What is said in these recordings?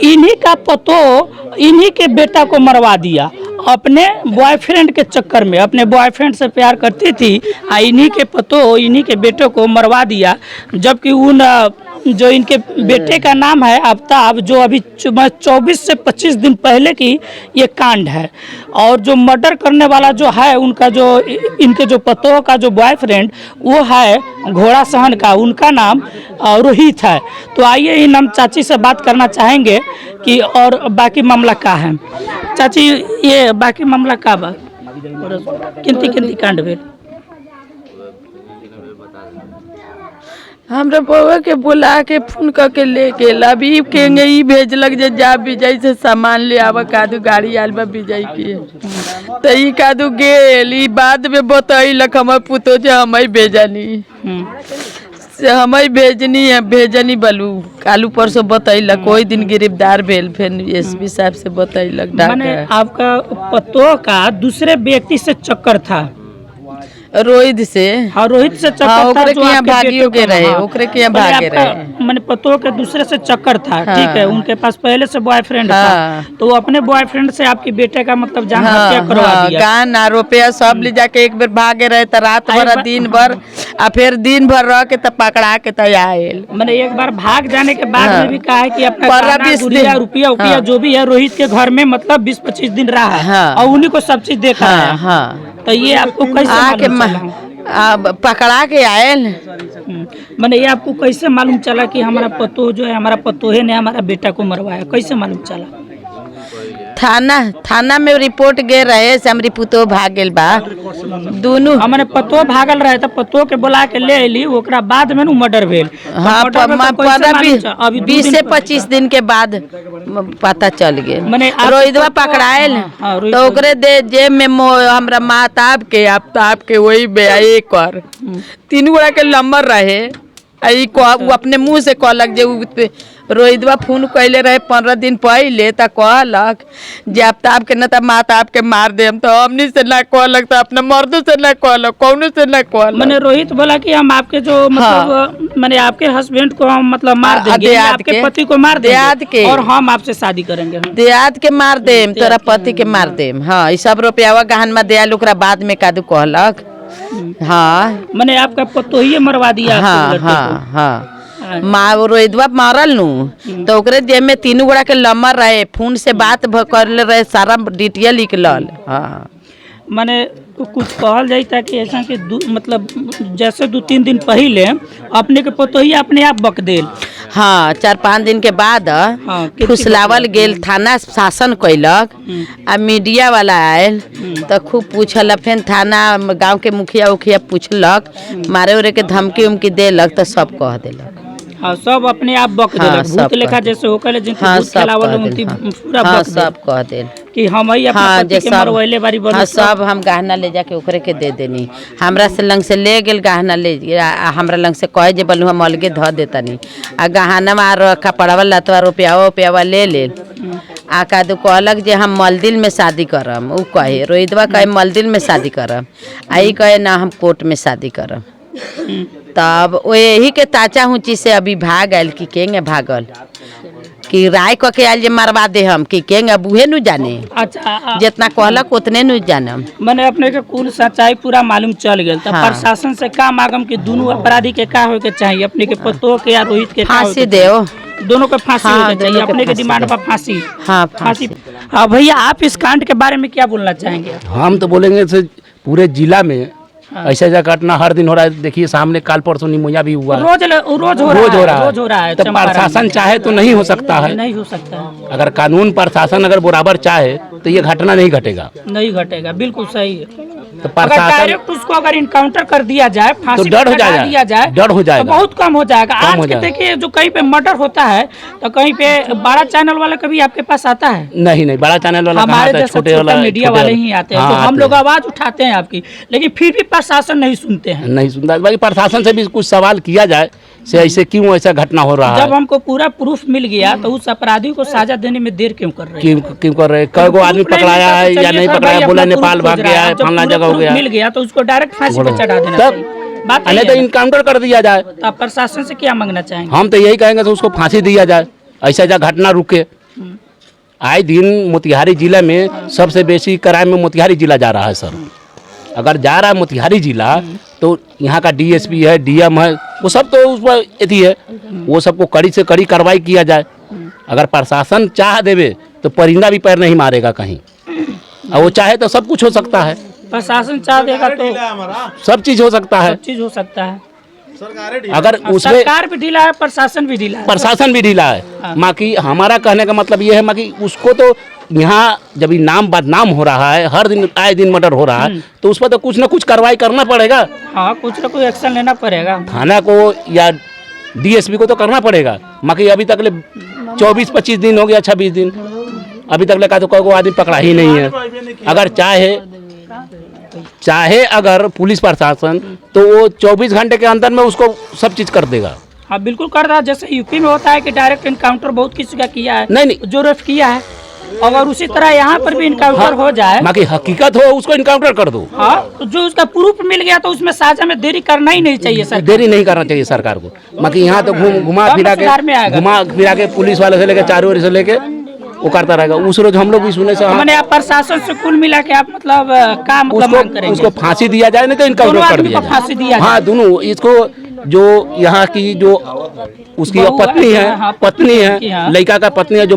इन्हीं का पतो इन्हीं के बेटा को मरवा दिया अपने बॉयफ्रेंड के चक्कर में। अपने बॉयफ्रेंड से प्यार करती थी, इन्हीं के पतो इन्हीं के बेटे को मरवा दिया। जबकि उन जो इनके बेटे का नाम है आफ्ताब, जो अभी 24 से 25 दिन पहले की ये कांड है। और जो मर्डर करने वाला जो है उनका जो इनके जो पतों का जो बॉयफ्रेंड वो है घोड़ा सहन का, उनका नाम रोहित है। तो आइए इन हम चाची से बात करना चाहेंगे कि और बाकी मामला क्या है। चाची ये बाकी मामला का बा किंती किंती कांड भेल? हमरा बउआ के बुला के फोन करके ले गेल, अभी केंगे ई भेजलक जे जा विजय से सामान ले आवा, कादू गाड़ी आयल बा विजय के। तो ई कादू गेल, ई बाद में बतैलक हमर पुतो जे हमई भेजनी से हमई भेजनी बलू कालू परसों बतैलक। कोई दिन गिरफ्तार भेल, फिर एसपी साहब से बतैलक। माने आपका पतो का दूसरे व्यक्ति से चक्कर था? रोहित से। हाँ, रोहित से चक्कर था। ओकरे के यहाँ भागियो के रहे, ओकरे के यहाँ भागे रहे। मैंने पतो के दूसरे से चक्कर था। ठीक है, उनके पास पहले से बॉयफ्रेंड था, तो वो अपने बॉयफ्रेंड से आपके बेटे का मतलब जान हत्या करवा दिया। गान रुपया सब ले जाके एक बार भागे रहे, तो रात भर दिन भर आ फिर दिन भर रह के तब पकड़ा के आयल। मैंने एक बार भाग जाने के बाद में भी कहा है कि अपना रुपया जो भी है रोहित के घर में मतलब 20-25 दिन रहा है और उन्हीं को सब चीज देखा है। तो ये आपको कैसे पकड़ा के आयल? मैंने ये आपको कैसे मालूम चला कि हमारा पतो जो है हमारा पतोहे ने हमारा बेटा को मरवाया? कैसे मालूम चला? थाना में रिपोर्ट गे रहे से हमरी पुतो भाग गेल बा। दोनों हमारे पतो भागल रहे तो पतो के बुला के ले अली, ओकरा बाद में मर्डर भेल। हाँ, 20 से 25 दिन के बाद पता चल गए। रोहितवा पकड़ायल तो ओकरे दे जेब में हमरा माताब के आफ्ताब के वही एक और 3 गोड़ा के नंबर रहे। वो अपने मुंह से कहलक जे रोहितवा फोन कैले रहे 15 दिन पहले, तो कहलक जे आफ्ताब के न माताब के मार दे। तो हमनी से ना कहलक, तो अपने मर्दों से ना कहलक, कौनो से ना कहलक। मैंने रोहित बोला कि हम आपके जो मतलब मैंने आपके हस्बैंड को हम मतलब मार देंगे, आपके पति को मार देंगे और हम आपसे शादी करेंगे। देहात के मार देम, तोरा पति के मार देम। हाँ, ये सब रुपया गहन में दिया, ओकरा बाद में कादू कहलक। हाँ, मैंने आपका पतो ही मरवा दिया। हाँ रोहितवा मारल नू तो ओकरे जेब में 3 गोड़ा के नंबर रहे, फोन से बात कर रहे, सारा डिटेल निकलल। हाँ, मैंने कुछ कहल जाता कि ऐसा कि मतलब जैसे 2-3 दिन पहले अपने के पतो ही अपने आप बक देल। हाँ, 4-5 दिन के बाद फुसलावल गेल, थाना शासन कैलक आ मीडिया वाला आयल तो खूब पूछल। फिर थाना गांव के मुखिया उखिया पूछलक, मारे उरे के धमकी उमकी देलक तो सब कह देलक। हाँ, सब अपने आप बक देलक। भूत लेखा जैसे होकर सब कह देल कि हम सब हम गहना ले जाके ओकरे के दे देनी। हमरा से लंग से ले गेल गहना ले, हमरा लंग से कहे जे बलू हम अलगे ध देतनी आ गहना मार कपड़ावा लतवा रुपया ले ले आ कादू कहलक जे हम मलदिल में शादी करम। उ कहे रोहितवा कहे मलदिल में शादी करम, आई कहे ना हम कोर्ट में शादी करम। तब यही के ताचा ऊँची से अभी भाग आयल कि केंगे भागल कि राय क के आयल जे मरवा दे हम कि केंगे बूहे नु जाने। अच्छा, जितना कहलक उतने नु जानम। मैंने अपने के कुल सच्चाई पूरा मालूम चल गया। तब प्रशासन से का मांगम कि दोनों अपराधी के का होके चाहिए? अपने के पतो के या रोहित के फांसी दे, दोनों को फांसी होनी चाहिए। अपने के डिमांड पर फांसी। हाँ, फांसी। हाँ भैया, आप इस कांड के बारे में क्या बोलना चाहेंगे? हम तो बोलेंगे पूरे जिला में ऐसा ऐसा घटना हर दिन हो रहा है। देखिए सामने काल परसों निमोनिया भी हुआ, रोज हो रहा है। तो प्रशासन चाहे तो नहीं हो सकता है, नहीं हो सकता है। अगर कानून प्रशासन अगर बराबर चाहे तो ये घटना नहीं घटेगा, नहीं घटेगा। बिल्कुल सही है। तो डायरेक्ट उसको अगर इनकाउंटर कर दिया जाए, फांसी तो डर हो जाएगा, डर हो जाएगा, तो बहुत कम हो जाएगा। आज के देखिए जो कहीं पे मर्डर होता है तो कहीं पे बड़ा चैनल वाला कभी आपके पास आता है? नहीं, बड़ा चैनल वाला हमारे छोटे मीडिया वाले ही आते हैं। तो हम लोग आवाज उठाते हैं आपकी, लेकिन फिर भी प्रशासन नहीं सुनते हैं। नहीं सुनता। बाकी प्रशासन से भी कुछ सवाल किया जाए से ऐसे क्यों ऐसा घटना हो रहा है। जब हमको पूरा प्रूफ मिल गया तो उस अपराधी को सजा देने में देर क्यों कर रहे हैं? क्यों कर रहे हैं? कई आदमी पकड़ाया है या नहीं पकड़ाया, बोला नेपाल भाग गया है, फलना जगह हो गया, मिल गया तो उसको डायरेक्ट फांसी पे चढ़ा देना चाहिए। बात नहीं तो इनकाउंटर कर दिया जाए। आप प्रशासन से क्या मांगना चाहेंगे? हम तो यही कहेंगे तो उसको फांसी दिया जाए, ऐसा घटना रुके। आए दिन मोतिहारी जिला में सबसे बेसी क्राइम में मोतिहारी जिला जा रहा है सर। अगर जा रहा है मोतिहारी जिला तो यहाँ का डीएसपी है, डीएम है, वो सब तो उस पर अथी है, वो सबको कड़ी से कड़ी कार्रवाई किया जाए। अगर प्रशासन चाह देवे तो परिंदा भी पैर नहीं मारेगा कहीं, और वो चाहे तो सब कुछ हो सकता है। प्रशासन चाह देगा तो सब चीज हो सकता है। सब चीज हो सकता है। अगर उसमें सरकार भी ढीला है, प्रशासन भी ढीला है। प्रशासन भी ढीला है। माँ की हमारा कहने का मतलब ये है माँ की उसको तो यहाँ जब ये नाम बदनाम हो रहा है, हर दिन आए दिन मर्डर हो रहा है, तो उस पर तो कुछ ना कुछ कार्रवाई करना पड़ेगा। हाँ, कुछ ना कुछ एक्शन लेना पड़ेगा। थाना को या डीएसपी को तो करना पड़ेगा। माँ की अभी तक ले 24-25 दिन हो गया, 26 दिन अभी तक ले का तो कोई आदमी पकड़ा ही नहीं है। अगर चाहे अगर पुलिस प्रशासन तो वो 24 घंटे के अंदर में उसको सब चीज कर देगा। हाँ बिल्कुल कर रहा है। जैसे यूपी में होता है कि डायरेक्ट इनकाउंटर बहुत किसी का किया है, नहीं जो रेफ किया है, अगर उसी तरह यहाँ पर भी इनकाउंटर हो जाए, बाकी हकीकत हो उसको इनकाउंटर कर दो। हाँ, तो जो उसका प्रूफ मिल गया तो उसमें साजा में देरी करना ही नहीं चाहिए सर। देरी नहीं करना चाहिए सरकार को। बाकी यहाँ तो घुमा फिरा के पुलिस वाले से लेके चारों ओर से लेके वो करता रहेगा। उस रोज हम लोग भी सुने से मैंने आप प्रशासन से कुल मिला के आप मतलब क्या मतलब मांग करेंगे? उसको फांसी दिया जाए, नहीं तो इनकाउंटर कर दिया जाए। फांसी दिया हाँ, दोनों इसको जो यहाँ की जो उसकी पत्नी है, लड़का का पत्नी है जो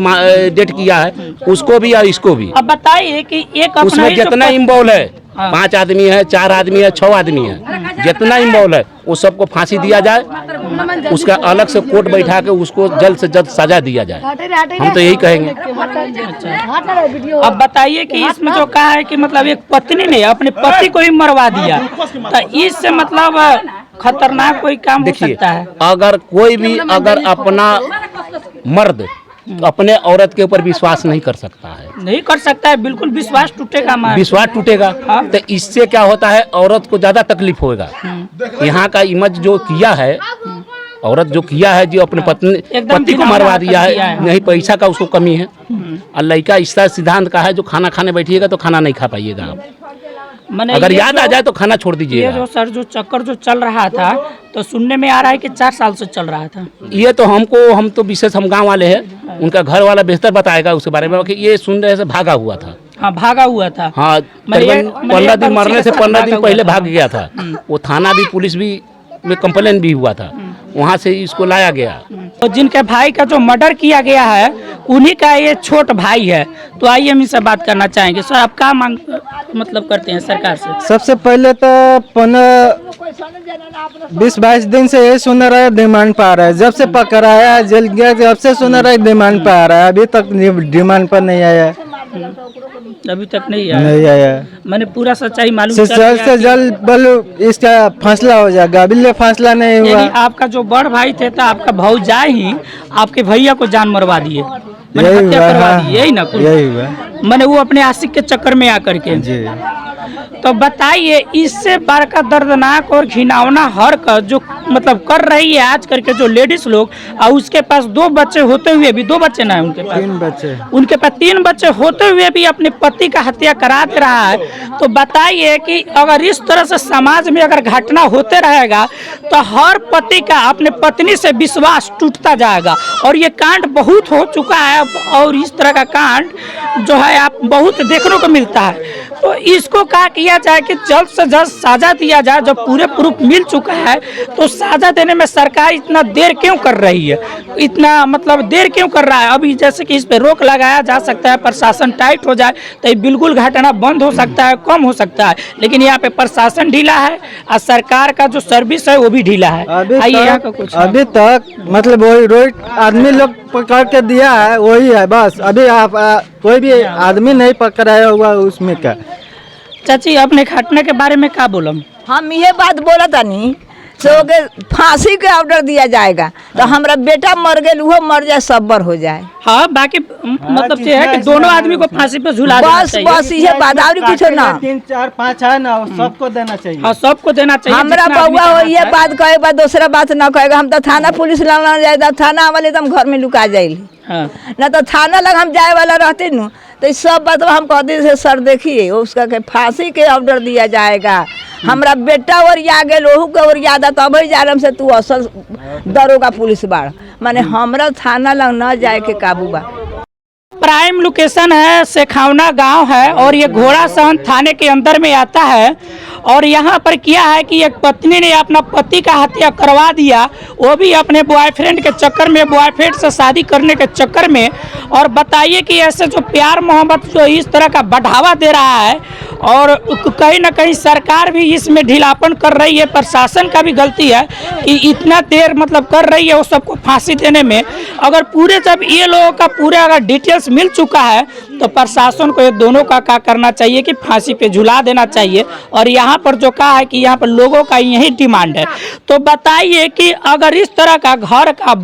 डेट किया है, उसको भी और इसको भी। अब बताइए कि एक उसमें जितना इन्वॉल्व है, 5 आदमी है, 4 आदमी है, 6 आदमी है, जितना इन्वॉल्व है वो सबको फांसी दिया जाए। उसका अलग से कोर्ट बैठा के उसको जल्द से जल्द सजा दिया जाए। हम तो यही कहेंगे। अब बताइए कि इसमें जो कहा है कि मतलब एक पत्नी ने अपने पति को ही मरवा दिया, तो इससे मतलब खतरनाक कोई काम हो सकता है। अगर कोई भी अगर अपना मर्द अपने औरत के ऊपर विश्वास नहीं कर सकता है, नहीं कर सकता है, बिल्कुल विश्वास टूटेगा। विश्वास टूटेगा तो इससे क्या होता है, औरत को ज्यादा तकलीफ होगा। यहाँ का इमेज जो किया है, औरत जो किया है, जो अपने पति को मरवा दिया है, नहीं पैसा का उसको कमी है। और लड़का इस सिद्धांत का है जो खाना खाने बैठिएगा तो खाना नहीं खा पाइएगा आप। अगर याद आ जाए तो खाना छोड़ दीजिए। ये जो सर जो चक्कर जो चल रहा था तो सुनने में आ रहा है कि 4 साल से चल रहा था। ये तो हम तो विशेष हम गांव वाले हैं, उनका घर वाला बेहतर बताएगा उसके बारे में कि ये सुन रहे से भागा हुआ था। हाँ, भागा हुआ था। हाँ, 15 दिन मरने से 15 दिन पहले भाग गया था। वो थाना भी पुलिस भी में कंप्लेन भी हुआ था, वहाँ से इसको लाया गया। तो जिनके भाई का जो मर्डर किया गया है उन्हीं का ये छोट भाई है। तो आइए हम इससे बात करना चाहेंगे। सर, आप क्या मांग मतलब करते हैं सरकार से? सबसे पहले तो 20-22 दिन से ये सुन रहा है डिमांड पा रहा है। जब से पकड़ाया जेल गया जब से सुन रहा है डिमांड पा रहा है, अभी तक डिमांड पर नहीं आया। अभी तक नहीं आया। मैंने पूरा सच्चाई मालूम जल्द से जल्द बोलो इसका फैसला हो जाएगा। अभी फैसला नहीं हुआ। आपका जो बड़ भाई थे तो आपका भौजाई ही आपके भैया को जान मरवा दिए, हत्या करवा दी, यही ना? यही हुआ। मैंने वो अपने आशिक के चक्कर में आकर के। तो बताइए, इससे बड़का दर्दनाक और घिनौना हरकत जो मतलब कर रही है आज करके जो लेडीज लोग, और उसके पास 2 बच्चे होते हुए भी, 2 बच्चे ना है उनके पास, 3 बच्चे, उनके पास 3 बच्चे होते हुए भी अपने पति का हत्या करा दे रहा है। तो बताइए कि अगर इस तरह से समाज में अगर घटना होते रहेगा तो हर पति का अपने पत्नी से विश्वास टूटता जाएगा। और ये कांड बहुत हो चुका है, और इस तरह का कांड जो है आप बहुत देखने को मिलता है। तो इसको क्या किया जाए कि जल्द से जल्द साजा दिया जाए। जब पूरे प्रूफ मिल चुका है तो साजा देने में सरकार इतना देर क्यों कर रही है, इतना मतलब देर क्यों कर रहा है? अभी जैसे कि इस पे रोक लगाया जा सकता है, प्रशासन टाइट हो जाए तो बिल्कुल घटना बंद हो सकता है, कम हो सकता है। लेकिन यहाँ पे प्रशासन ढीला है और सरकार का जो सर्विस है वो भी ढीला है। अभी तक मतलब वही रोड आदमी लोग पकड़ के दिया है, वही है बस। अभी आप कोई भी आदमी नहीं पकड़ाया हुआ उसमें का। चाची, अपने घटना के बारे में क्या बोलम? हम ये बात बोला था नहीं तो फांसी के ऑर्डर दिया जाएगा तो हमारा बेटा मर गया, वो मर जाए, सब्र हो जाए। हाँ, बाकी मतलब ये है कि दोनों आदमी को फांसी पे झूला देना चाहिए। बस ये बात और कुछ ना। 3, 4, 5 है ना, सबको देना चाहिए। हाँ, सबको देना चाहिए। हमारा बउआ हो ये बात कहेगा, दूसरा बात ना कहेगा। हम तो थाना पुलिस लाना जाए, थाना वाले तो हम घर में लुका जाए। हाँ। ना तो थाना लग हम जाए वाला रहते न, तो सब बात हम कहते थे सर देखिए उसका के फांसी के ऑर्डर दिया जाएगा। हमारा बेटा और या गेल ओहू के और याद है तब जानम से तू असल दरोगा पुलिस बाड़, माने हमरा थाना लग न जाए के काबू बा। प्राइम लोकेशन है, सेखावना गांव है और ये घोड़ासहन थाने के अंदर में आता है। और यहाँ पर क्या है कि एक पत्नी ने अपना पति का हत्या करवा दिया, वो भी अपने बॉयफ्रेंड के चक्कर में, बॉयफ्रेंड से शादी करने के चक्कर में। और बताइए कि ऐसे जो प्यार मोहब्बत जो इस तरह का बढ़ावा दे रहा है, और कहीं ना कहीं सरकार भी इसमें ढीलापन कर रही है, प्रशासन का भी गलती है कि इतना देर मतलब कर रही है वो सबको फांसी देने में। अगर पूरे जब ये लोगों का पूरा अगर डिटेल्स मिल चुका है तो प्रशासन को ये दोनों का क्या करना चाहिए कि फांसी पे झुला देना चाहिए। और यहाँ पर जो कहा है कि यहाँ पर लोगों का यही डिमांड है, तो बताइए कि अगर इस तरह का घर का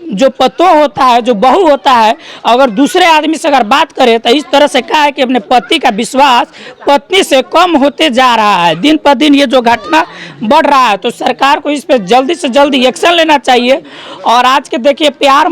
जो पतो होता है, जो बहू होता है, अगर दूसरे आदमी से अगर बात करे तो इस तरह से कहा है कि अपने पति का विश्वास पत्नी से कम होते जा रहा है। दिन पर दिन ये जो घटना बढ़ रहा है, तो सरकार को इस पर जल्दी से जल्दी एक्शन लेना चाहिए। और आज के देखिए प्यार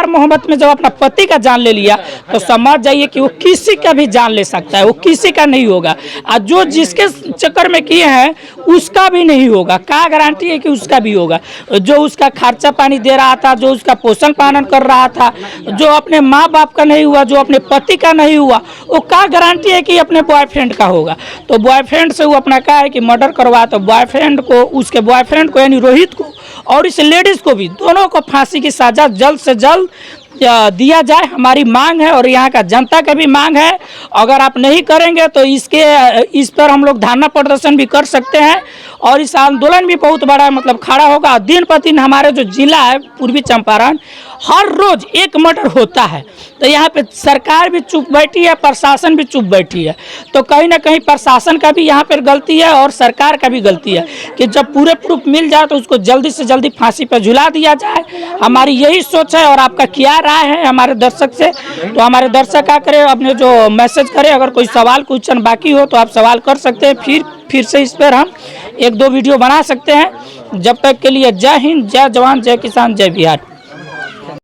मोहब्बत में जब अपना पति का जान ले लिया तो समझ जाइए कि वो किसी का भी जान ले सकता है, वो किसी का नहीं होगा। और जो जिसके चक्कर में किए हैं उसका भी नहीं होगा, क्या गारंटी है कि उसका भी होगा। जो उसका खर्चा पानी दे रहा था, जो उसका पोषण पालन कर रहा था, जो अपने माँ बाप का नहीं हुआ, जो अपने पति का नहीं हुआ, वो क्या गारंटी है कि अपने बॉयफ्रेंड का होगा। तो बॉयफ्रेंड से वो अपना क्या है कि मर्डर करवा, तो बॉयफ्रेंड को, उसके बॉयफ्रेंड को यानी रोहित को और इस लेडीज़ को भी, दोनों को फांसी की सजा जल्द से जल्द दिया जाए, हमारी मांग है और यहाँ का जनता का भी मांग है। अगर आप नहीं करेंगे तो इस पर हम लोग धरना प्रदर्शन भी कर सकते हैं और इस आंदोलन भी बहुत बड़ा मतलब खड़ा होगा। दिन पर दिन हमारे जो जिला है पूर्वी चंपारण, हर रोज एक मर्डर होता है, तो यहाँ पे सरकार भी चुप बैठी है, प्रशासन भी चुप बैठी है। तो कहीं ना कहीं प्रशासन का भी यहाँ पर गलती है और सरकार का भी गलती है कि जब पूरे प्रूफ मिल जाए तो उसको जल्दी से जल्दी फांसी पर झुला दिया जाए। हमारी यही सोच है। और आपका क्या राय है हमारे दर्शक से, तो हमारे दर्शक क्या करें, अपने जो मैसेज करें। अगर कोई सवाल क्वेश्चन बाकी हो तो आप सवाल कर सकते हैं, फिर से इस पर हम 1-2 वीडियो बना सकते हैं। जब तक के लिए जय हिंद, जय जवान, जय किसान, जय बिहार।